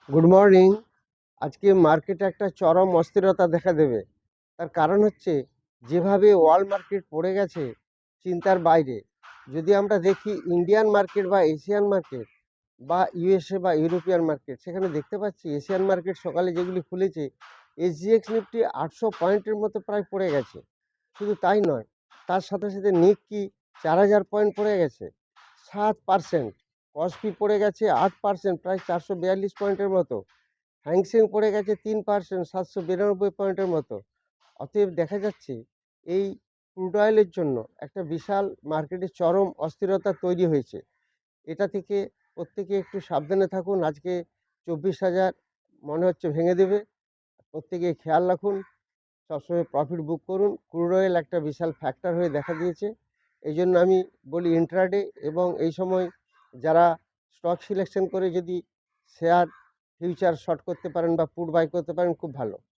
Good morning. আজকে মার্কেটে একটা চরম অস্থিরতা দেখা দেবে। তার কারণ হচ্ছে যেভাবে ওয়ার্ল্ড মার্কেট পড়ে গেছে চিন্তার বাইরে। যদি আমরা দেখি ইন্ডিয়ান মার্কেট বা এশিয়ান মার্কেট বা ইউএসএ বা ইউরোপিয়ান মার্কেট, সেখানে দেখতে পাচ্ছি এশিয়ান মার্কেট সকালে যেগুলি খুলেছে, এসজিএক্স নিফটি 800 পয়েন্টের মতো প্রায় পড়ে গেছে। শুধু তাই নয়, তার সাথে সাথে নিফটি 4000 পয়েন্ট পড়ে গেছে, 7%। কসপি পড়ে গেছে 8%, প্রায় 442 পয়েন্টের মতো। হ্যাংসেং পড়ে গেছে 3%, 792 পয়েন্টের মতো। অতএব দেখা যাচ্ছে এই ক্রুড অয়েলের জন্য একটা বিশাল মার্কেটে চরম অস্থিরতা তৈরি হয়েছে। এটা থেকে প্রত্যেকে একটু সাবধানে থাকুন। আজকে 24,000 মনে হচ্ছে ভেঙে দেবে। প্রত্যেকে খেয়াল রাখুন, সবসময় প্রফিট বুক করুন। ক্রুড অয়েল একটা বিশাল ফ্যাক্টর হয়ে দেখা দিয়েছে। এই জন্য আমি বলি ইন্ট্রাডে এবং এই সময় যারা স্টক সিলেকশন করে যদি শেয়ার ফিউচার শর্ট করতে পারেন বা পুট বাই করতে পারেন, খুব ভালো।